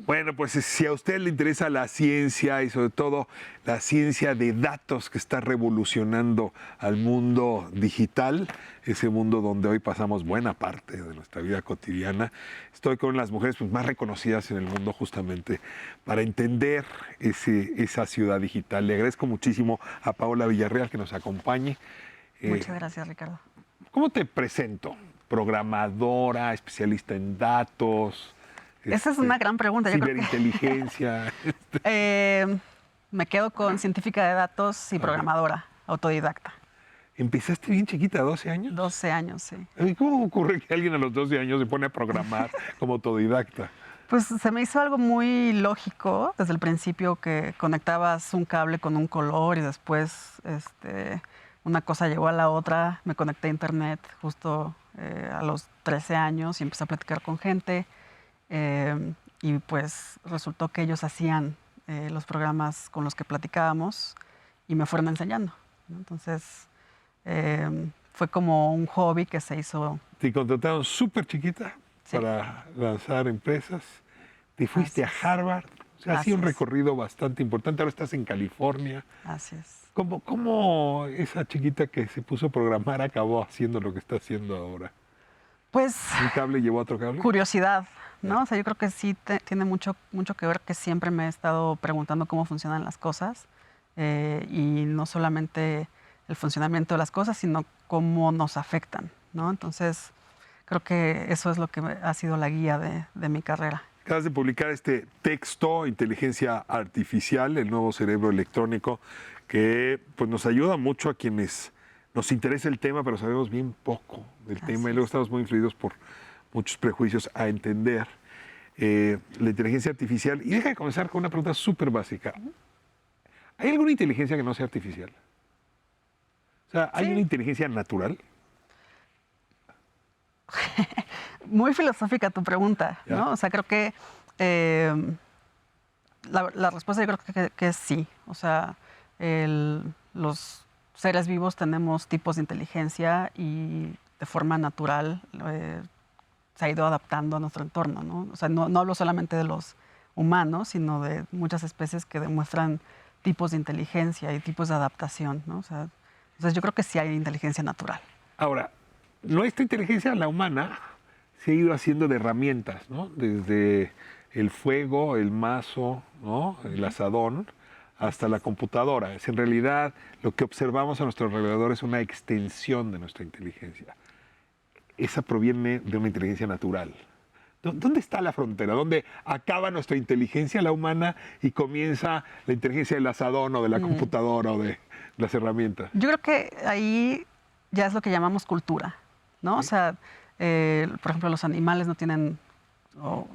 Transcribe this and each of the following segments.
Bueno, pues si a usted le interesa la ciencia y sobre todo la ciencia de datos que está revolucionando al mundo digital, ese mundo donde hoy pasamos buena parte de nuestra vida cotidiana, estoy con las mujeres pues, más reconocidas en el mundo justamente para entender esa ciudad digital. Le agradezco muchísimo a Paola Villarreal que nos acompañe. Muchas gracias, Ricardo. ¿Cómo te presento? Programadora, especialista en datos. Esa es una gran pregunta. Yo creo Ciberinteligencia. me quedo con científica de datos y programadora, autodidacta. Empezaste bien chiquita, 12 años. 12 años, sí. ¿Y cómo ocurre que alguien a los 12 años se pone a programar como autodidacta? Pues se me hizo algo muy lógico desde el principio, que conectabas un cable con un color y después una cosa llegó a la otra. Me conecté a internet justo a los 13 años y empecé a platicar con gente. Y pues resultó que ellos hacían los programas con los que platicábamos y me fueron enseñando, ¿no? Entonces fue como un hobby que se hizo. Te contrataron súper chiquita para lanzar empresas. Te fuiste a Harvard. O sea, ha sido un recorrido bastante importante. Ahora estás en California. Así es. ¿Cómo esa chiquita que se puso a programar acabó haciendo lo que está haciendo ahora? Pues ¿Un cable llevó a otro cable? Curiosidad, ¿no? O sea, yo creo que sí tiene mucho que ver que siempre me he estado preguntando cómo funcionan las cosas y no solamente el funcionamiento de las cosas, sino cómo nos afectan, ¿no? Entonces, creo que eso es lo que ha sido la guía de mi carrera. Acabas de publicar este texto, Inteligencia Artificial, el nuevo cerebro electrónico, que pues, nos ayuda mucho a quienes nos interesa el tema, pero sabemos bien poco del tema y luego estamos muy influidos por muchos prejuicios a entender la inteligencia artificial. Y deja de comenzar con una pregunta súper básica. ¿Hay alguna inteligencia que no sea artificial? O sea, ¿hay una inteligencia natural? Muy filosófica tu pregunta, ¿no? O sea, creo que la respuesta yo creo que es sí. O sea, los seres vivos tenemos tipos de inteligencia y de forma natural se ha ido adaptando a nuestro entorno, ¿no? O sea, no hablo solamente de los humanos, sino de muchas especies que demuestran tipos de inteligencia y tipos de adaptación, ¿no? O sea, entonces yo creo que sí hay inteligencia natural. Ahora, nuestra inteligencia, la humana, se ha ido haciendo de herramientas, ¿no? Desde el fuego, el mazo, ¿no? El asadón, hasta la computadora. En realidad, lo que observamos a nuestro alrededor es una extensión de nuestra inteligencia. Esa proviene de una inteligencia natural. ¿Dónde está la frontera? ¿Dónde acaba nuestra inteligencia, la humana, y comienza la inteligencia del asadón o de la computadora o de las herramientas? Yo creo que ahí ya es lo que llamamos cultura, ¿no? O sea, por ejemplo, los animales no tienen, o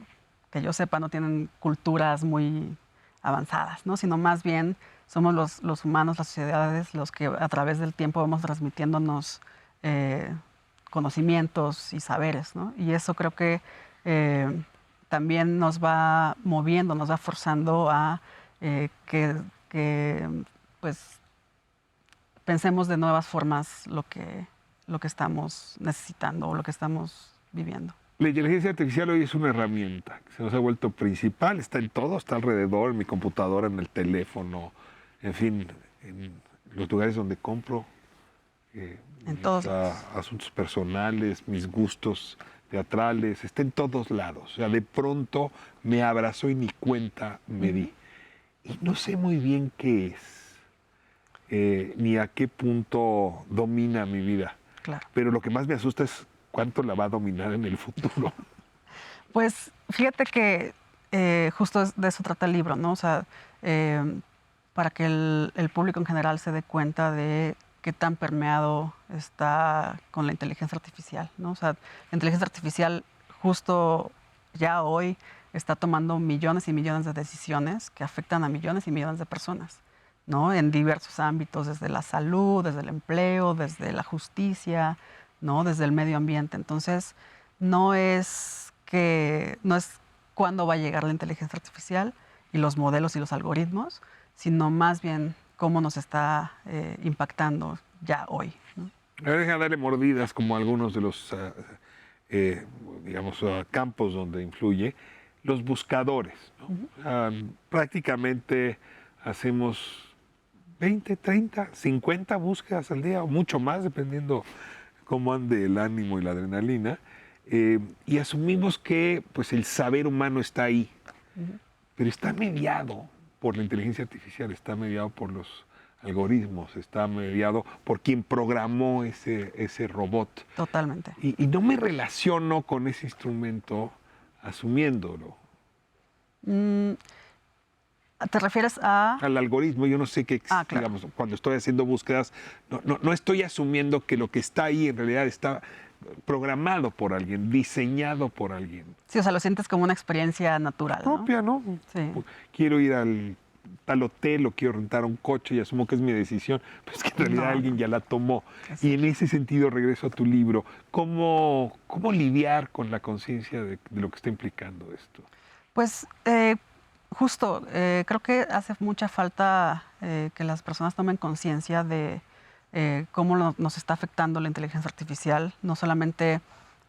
que yo sepa, no tienen culturas muy avanzadas, ¿no? Sino más bien somos los humanos, las sociedades, los que a través del tiempo vamos transmitiéndonos conocimientos y saberes, ¿no? Y eso creo que también nos va moviendo, nos va forzando a que pues pensemos de nuevas formas lo que estamos necesitando o lo que estamos viviendo. La inteligencia artificial hoy es una herramienta que se nos ha vuelto principal, está en todo, está alrededor, en mi computadora, en el teléfono, en fin, en los lugares donde compro, en todos asuntos personales, mis gustos teatrales, está en todos lados. O sea, de pronto me abrazó y ni cuenta me di. Y no sé muy bien qué es, ni a qué punto domina mi vida. Claro. Pero lo que más me asusta es cuánto la va a dominar en el futuro. Pues fíjate que justo de eso trata el libro, ¿no? O sea, para que el público en general se dé cuenta de qué tan permeado está con la inteligencia artificial, ¿no? O sea, la inteligencia artificial justo ya hoy está tomando millones y millones de decisiones que afectan a millones y millones de personas, ¿no? En diversos ámbitos, desde la salud, desde el empleo, desde la justicia, ¿no? Desde el medio ambiente. Entonces, no es cuándo va a llegar la inteligencia artificial y los modelos y los algoritmos, sino más bien cómo nos está impactando ya hoy, ¿no? Deja de darle mordidas como algunos de los, campos donde influye. los buscadores, ¿no? Prácticamente hacemos 20, 30, 50 búsquedas al día o mucho más, dependiendo cómo ande el ánimo y la adrenalina, y asumimos que pues, el saber humano está ahí, pero está mediado por la inteligencia artificial, está mediado por los algoritmos, está mediado por quien programó ese robot. Totalmente. Y no me relaciono con ese instrumento asumiéndolo. Mm, ¿Te refieres a...? Al algoritmo, yo no sé qué, Claro. digamos, cuando estoy haciendo búsquedas, no estoy asumiendo que lo que está ahí en realidad está programado por alguien, diseñado por alguien. Sí, o sea, lo sientes como una experiencia natural, ¿no? Propia, ¿no? Sí. Quiero ir al hotel o quiero rentar un coche y asumo que es mi decisión, pues que en realidad No, alguien ya la tomó. Así Y en ese sentido regreso a tu libro. ¿Cómo lidiar con la conciencia de lo que está implicando esto? Pues justo, creo que hace mucha falta que las personas tomen conciencia de cómo nos está afectando la inteligencia artificial, no solamente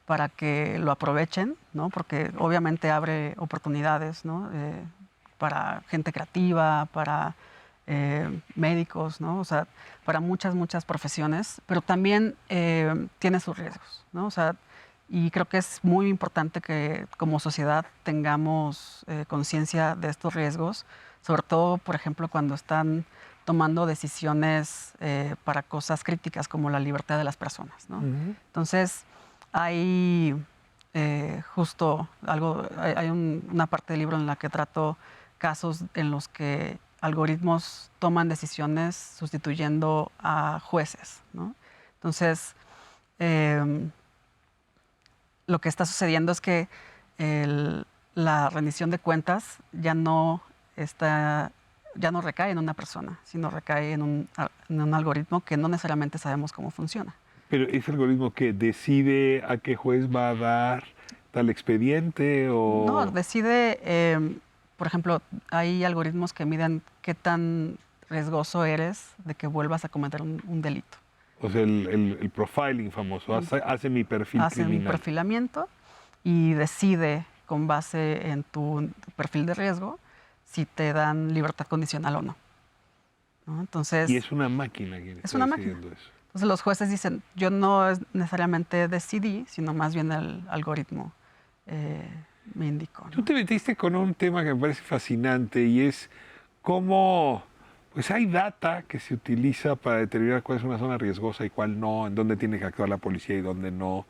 para que lo aprovechen, ¿no? Porque obviamente abre oportunidades, ¿no? Para gente creativa, para médicos, ¿no? O sea, para muchas profesiones, pero también tiene sus riesgos, ¿no? O sea, y creo que es muy importante que como sociedad tengamos conciencia de estos riesgos, sobre todo, por ejemplo, cuando están tomando decisiones para cosas críticas como la libertad de las personas, ¿no? Entonces, hay justo una parte del libro en la que trato casos en los que algoritmos toman decisiones sustituyendo a jueces, ¿no? Entonces, lo que está sucediendo es que la rendición de cuentas ya no recae en una persona, sino recae en un algoritmo que no necesariamente sabemos cómo funciona. Pero ese algoritmo que decide a qué juez va a dar tal expediente o... No, decide, por ejemplo, hay algoritmos que miden qué tan riesgoso eres de que vuelvas a cometer un delito. O sea, el profiling famoso, hace mi perfil Hace criminal. un perfilamiento y decide con base en tu perfil de riesgo si te dan libertad condicional o no. ¿No? Entonces, Y es una máquina quien está decidiendo eso. Entonces los jueces dicen, yo no necesariamente decidí, sino más bien el algoritmo me indicó, ¿no? Tú te metiste con un tema que me parece fascinante y es cómo pues hay data que se utiliza para determinar cuál es una zona riesgosa y cuál no, en dónde tiene que actuar la policía y dónde no.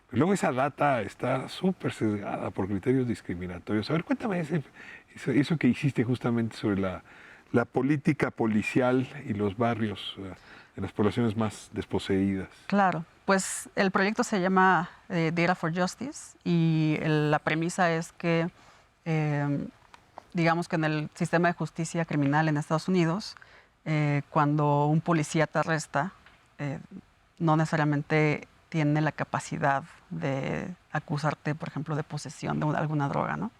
Pero luego esa data está súper sesgada por criterios discriminatorios. A ver, cuéntame eso que hiciste justamente sobre la política policial y los barrios de las poblaciones más desposeídas. Claro, pues el proyecto se llama Data for Justice y la premisa es que, digamos que en el sistema de justicia criminal en Estados Unidos, cuando un policía te arresta, no necesariamente tiene la capacidad de acusarte, por ejemplo, de posesión de alguna droga, ¿no?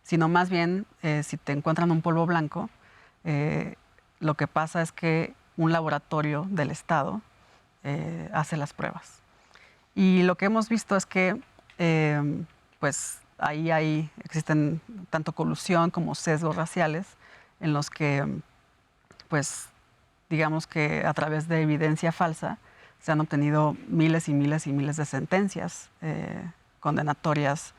Sino más bien, si te encuentran un polvo blanco, lo que pasa es que un laboratorio del Estado hace las pruebas. Y lo que hemos visto es que pues ahí existen tanto colusión como sesgos raciales en los que pues digamos que a través de evidencia falsa se han obtenido miles y miles y miles de sentencias condenatorias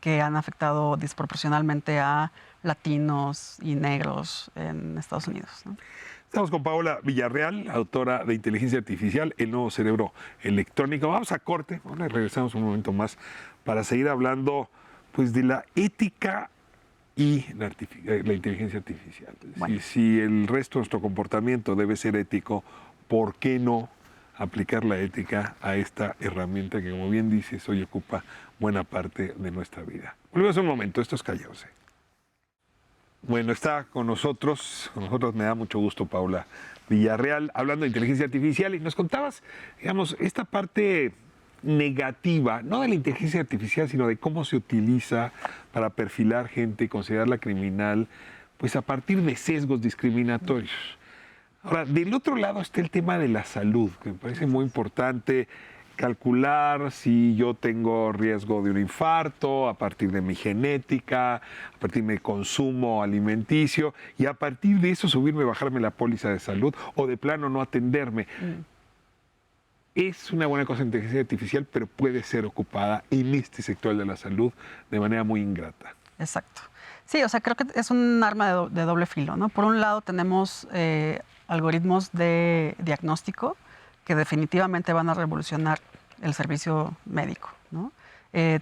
que han afectado desproporcionalmente a latinos y negros en Estados Unidos, ¿no? Estamos con Paola Villarreal, autora de Inteligencia Artificial, el nuevo cerebro electrónico. Vamos a corte, bueno, y regresamos un momento más para seguir hablando pues, de la ética y la inteligencia artificial. Bueno. Si el resto de nuestro comportamiento debe ser ético, ¿por qué no aplicar la ética a esta herramienta que, como bien dices, hoy ocupa buena parte de nuestra vida? Volvemos un momento, esto es Callarse. Bueno, está con nosotros me da mucho gusto Paola Villarreal, hablando de inteligencia artificial, y nos contabas, digamos, esta parte negativa, no de la inteligencia artificial, sino de cómo se utiliza para perfilar gente y considerarla criminal, pues a partir de sesgos discriminatorios. Ahora, del otro lado está el tema de la salud, que me parece muy importante. calcular si yo tengo riesgo de un infarto a partir de mi genética, a partir de mi consumo alimenticio, y a partir de eso subirme, bajarme la póliza de salud o de plano no atenderme. Es una buena cosa la inteligencia artificial, pero puede ser ocupada en este sector de la salud de manera muy ingrata. Exacto. Sí, o sea, creo que es un arma de doble filo, ¿no? Por un lado tenemos algoritmos de diagnóstico que definitivamente van a revolucionar el servicio médico, ¿no?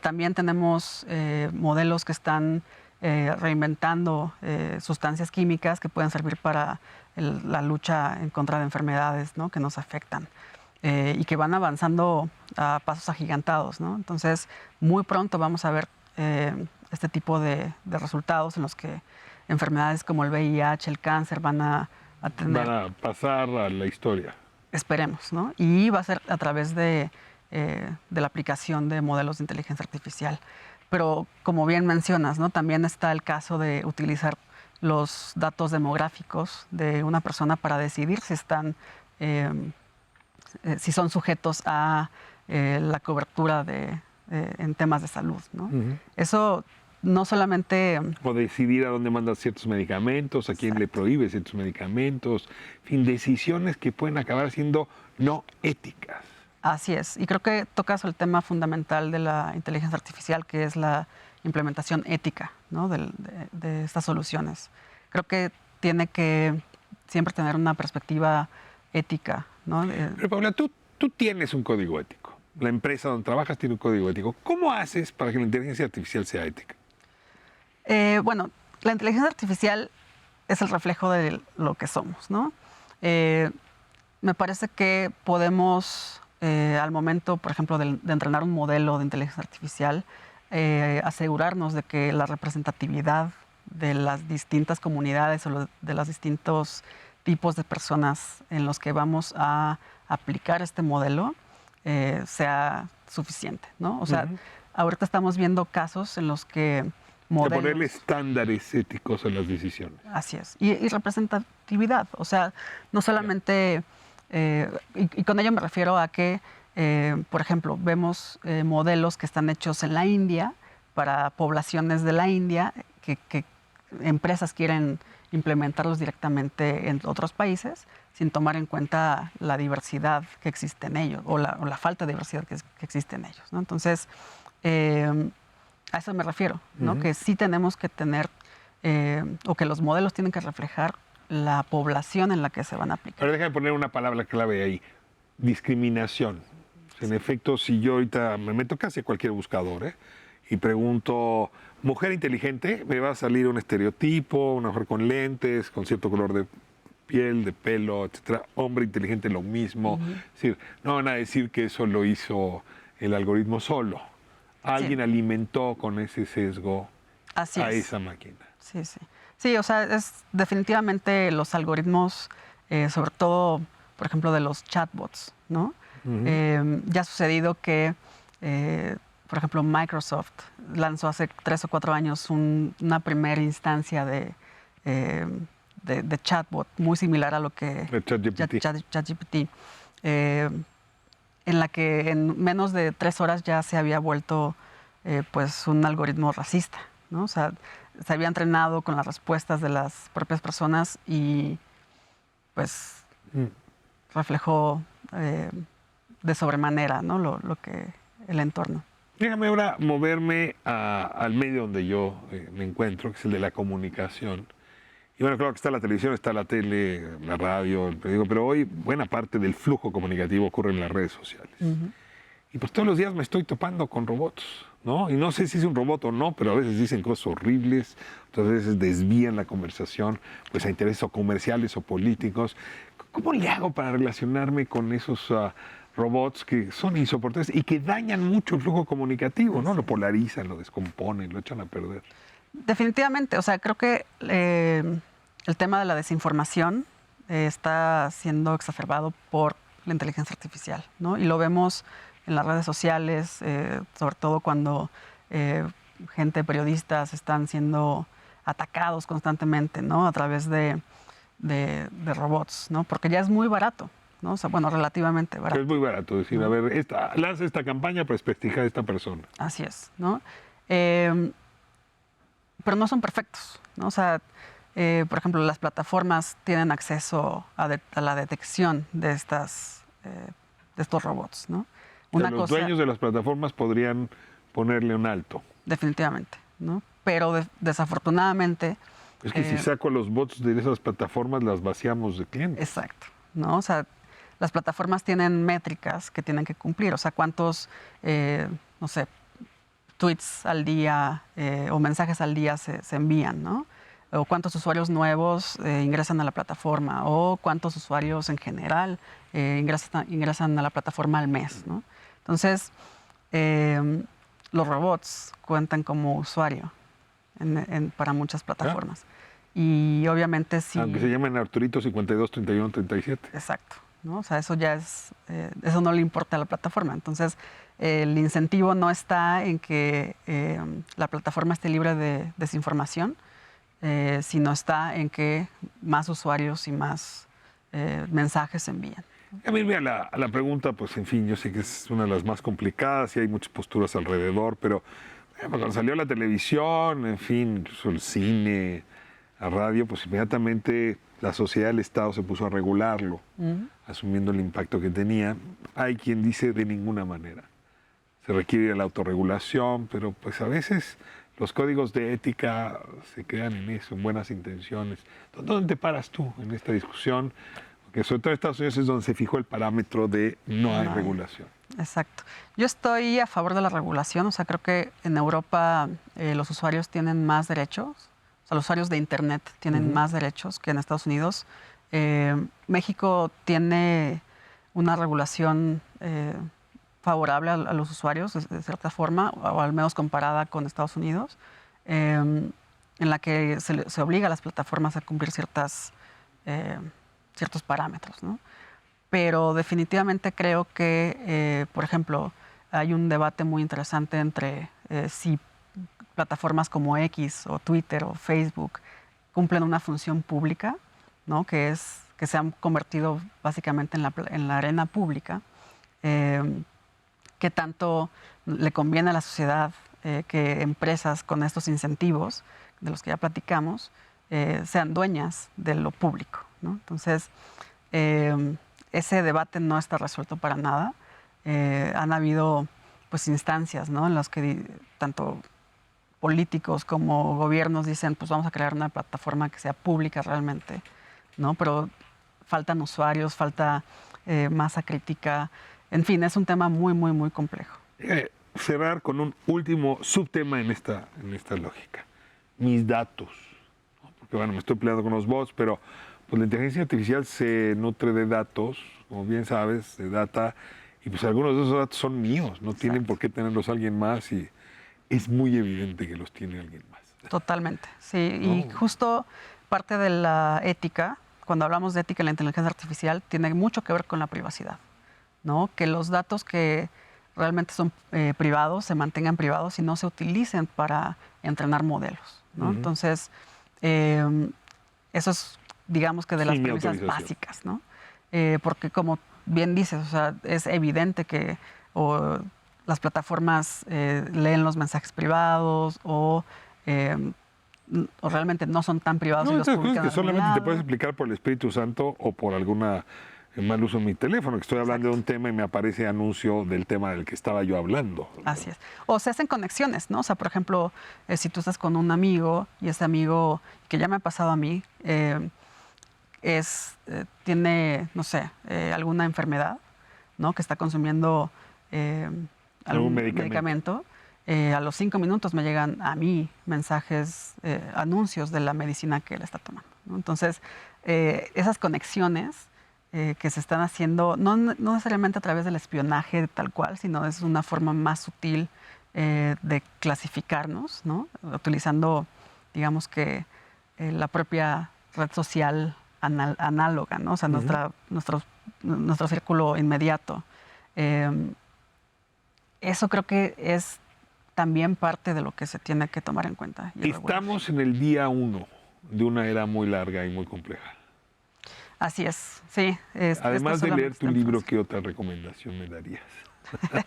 También tenemos modelos que están reinventando sustancias químicas que pueden servir para la lucha en contra de enfermedades, ¿no?, que nos afectan. Y que van avanzando a pasos agigantados, ¿no? Entonces, muy pronto vamos a ver este tipo de resultados en los que enfermedades como el VIH, el cáncer van a tener... Van a pasar a la historia. Esperemos, ¿no? Y va a ser a través de la aplicación de modelos de inteligencia artificial. Pero, como bien mencionas, ¿no?, también está el caso de utilizar los datos demográficos de una persona para decidir si están... si son sujetos a la cobertura en temas de salud, ¿no? Eso no solamente... O decidir a dónde manda ciertos medicamentos, a quién le prohíbe ciertos medicamentos, en fin, decisiones que pueden acabar siendo no éticas. Así es, y creo que tocas el tema fundamental de la inteligencia artificial, que es la implementación ética, ¿no?, de estas soluciones. Creo que tiene que siempre tener una perspectiva ética, ¿no? Pero Paula, tú tienes un código ético. La empresa donde trabajas tiene un código ético. ¿Cómo haces para que la inteligencia artificial sea ética? Bueno, la inteligencia artificial es el reflejo de lo que somos, ¿no? Me parece que podemos, al momento, por ejemplo, de entrenar un modelo de inteligencia artificial, asegurarnos de que la representatividad de las distintas comunidades o de los distintos tipos de personas en los que vamos a aplicar este modelo sea suficiente, ¿no? O sea, ahorita estamos viendo casos en los que modelos... De ponerle estándares éticos a las decisiones. Así es. Y representatividad. O sea, no solamente... y con ello me refiero a que, por ejemplo, vemos modelos que están hechos en la India para poblaciones de la India que empresas quieren implementarlos directamente en otros países sin tomar en cuenta la diversidad que existe en ellos o la falta de diversidad que existe en ellos, ¿no? Entonces, a eso me refiero, ¿no? Que sí tenemos que tener, o que los modelos tienen que reflejar la población en la que se van a aplicar. Ahora déjame poner una palabra clave ahí. Discriminación. En efecto, si yo ahorita me meto casi a cualquier buscador, y pregunto, mujer inteligente, me va a salir un estereotipo, una mujer con lentes, con cierto color de piel, de pelo, etcétera. Hombre inteligente, lo mismo. Es decir, no van a decir que eso lo hizo el algoritmo solo. Alguien alimentó con ese sesgo esa máquina. Sí, sí. Sí, o sea, es definitivamente los algoritmos, sobre todo, por ejemplo, de los chatbots, ¿no? Ya ha sucedido que, por ejemplo, Microsoft lanzó hace 3 o 4 años una primera instancia de chatbot muy similar a lo que... ChatGPT. En la que en menos de 3 horas ya se había vuelto pues un algoritmo racista, ¿no? O sea, se había entrenado con las respuestas de las propias personas y pues reflejó de sobremanera, ¿no?, lo que el entorno. Déjame ahora moverme al medio donde yo me encuentro, que es el de la comunicación. Y bueno, claro que está la televisión, está la tele, la radio, el periódico, pero hoy buena parte del flujo comunicativo ocurre en las redes sociales. Y pues todos los días me estoy topando con robots, ¿no? Y no sé si es un robot o no, pero a veces dicen cosas horribles, otras veces desvían la conversación pues a intereses o comerciales o políticos. ¿Cómo le hago para relacionarme con esos robots que son insoportables y que dañan mucho el flujo comunicativo, ¿no? Lo polarizan, lo descomponen, lo echan a perder? Definitivamente, o sea, creo que el tema de la desinformación está siendo exacerbado por la inteligencia artificial, ¿no? Y lo vemos en las redes sociales, sobre todo cuando periodistas están siendo atacados constantemente, ¿no?, a través de robots, ¿no? Porque ya es muy barato, ¿no? O sea, bueno, relativamente Que barato. es muy barato decir, a ver, lanza esta campaña para desprestigiar a esta persona. Así es, ¿no? Pero no son perfectos, ¿no? O sea, por ejemplo, las plataformas tienen acceso a la detección de de estos robots, ¿no? O sea, los dueños de las plataformas podrían ponerle un alto. Definitivamente, ¿no? Pero desafortunadamente... Es que si saco los bots de esas plataformas, las vaciamos de clientes. Exacto, ¿no? O sea, las plataformas tienen métricas que tienen que cumplir, o sea, cuántos, no sé, tweets al día o mensajes al día se envían, ¿no? O cuántos usuarios nuevos ingresan a la plataforma, o cuántos usuarios en general ingresan a la plataforma al mes, ¿no? Entonces, los robots cuentan como usuario para muchas plataformas. Y obviamente si... Aunque se llamen Arturito 52, 31, 37. Exacto, ¿no? O sea, eso ya es... eso no le importa a la plataforma. Entonces, el incentivo no está en que la plataforma esté libre de desinformación, sino está en que más usuarios y más mensajes se envían. A mí, a la pregunta, pues en fin, yo sé que es una de las más complicadas y hay muchas posturas alrededor, pero cuando salió la televisión, en fin, incluso el cine, la radio, pues inmediatamente la sociedad, el Estado se puso a regularlo, asumiendo el impacto que tenía. Hay quien dice de ninguna manera. Se requiere la autorregulación, pero pues a veces los códigos de ética se quedan en eso, en buenas intenciones. ¿Dónde te paras tú en esta discusión? Porque sobre todo en Estados Unidos es donde se fijó el parámetro de no hay regulación. Exacto. Yo estoy a favor de la regulación, o sea, creo que en Europa los usuarios tienen más derechos, o sea, los usuarios de Internet tienen más derechos que en Estados Unidos. México tiene una regulación favorable a los usuarios, de cierta forma, o al menos comparada con Estados Unidos, en la que se obliga a las plataformas a cumplir ciertos parámetros, ¿no? Pero definitivamente creo que, por ejemplo, hay un debate muy interesante entre si plataformas como X o Twitter o Facebook cumplen una función pública, ¿no? Que se han convertido básicamente en la arena pública, que tanto le conviene a la sociedad que empresas con estos incentivos, de los que ya platicamos, sean dueñas de lo público, ¿no? Entonces, ese debate no está resuelto para nada. Han habido pues instancias, ¿no? En las que tanto políticos como gobiernos dicen, pues vamos a crear una plataforma que sea pública realmente, ¿no? Pero faltan usuarios, falta masa crítica. En fin, es un tema muy, muy, muy complejo. Cerrar con un último subtema en esta lógica. Mis datos. Porque bueno, me estoy peleando con los bots, pero pues la inteligencia artificial se nutre de datos, como bien sabes, de data, y pues algunos de esos datos son míos, no tienen por qué tenerlos alguien más y es muy evidente que los tiene alguien más. Totalmente, sí. Y justo parte de la ética, cuando hablamos de ética en la inteligencia artificial, tiene mucho que ver con la privacidad, ¿no? Que los datos que realmente son privados se mantengan privados y no se utilicen para entrenar modelos, ¿no? Entonces, eso es, digamos que de las premisas básicas, ¿no? Porque como bien dices, o sea, es evidente que las plataformas leen los mensajes privados o realmente no son tan privados. No, y los publican que solamente te puedes explicar por el Espíritu Santo o por alguna mal uso de mi teléfono, que estoy hablando de un tema y me aparece anuncio del tema del que estaba yo hablando. Así es. O se hacen conexiones, ¿no? O sea, por ejemplo, si tú estás con un amigo y ese amigo, que ya me ha pasado a mí, tiene, no sé, alguna enfermedad, ¿no? Que está consumiendo algún medicamento. A los 5 minutos me llegan a mí mensajes, anuncios de la medicina que él está tomando, ¿no? Entonces, esas conexiones que se están haciendo, no necesariamente a través del espionaje tal cual, sino es una forma más sutil de clasificarnos, ¿no? Utilizando, digamos que, la propia red social análoga, ¿no? O sea, nuestro círculo inmediato. Eso creo que es también parte de lo que se tiene que tomar en cuenta. Estamos en el día 1 de una era muy larga y muy compleja. Así es, sí. Además de leer tu está libro, entonces. ¿qué otra recomendación me darías para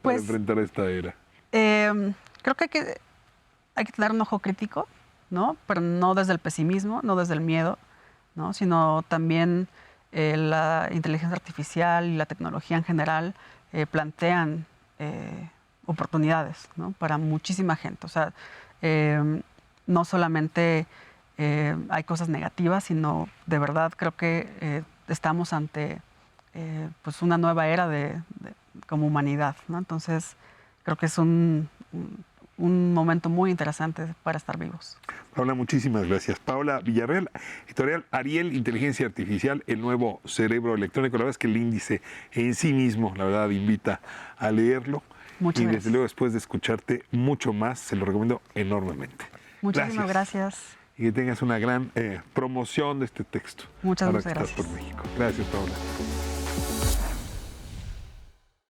Pues enfrentar esta era? creo que hay que tener un ojo crítico, ¿no? Pero no desde el pesimismo, no desde el miedo, ¿no? Sino también la inteligencia artificial y la tecnología en general plantean oportunidades, ¿no? Para muchísima gente. O sea, no solamente hay cosas negativas, sino de verdad creo que estamos ante pues una nueva era como humanidad, ¿no? Entonces, creo que es un momento muy interesante para estar vivos. Paula, muchísimas gracias. Paula Villarreal, editorial Ariel, Inteligencia Artificial, el nuevo cerebro electrónico. La verdad es que el índice en sí mismo, la verdad, invita a leerlo. Muchas Y desde gracias. luego, después de escucharte mucho más, se lo recomiendo enormemente. Muchísimas gracias. Y que tengas una gran promoción de este texto. Muchas, Ahora muchas que estás por gracias. México. Gracias, Paula.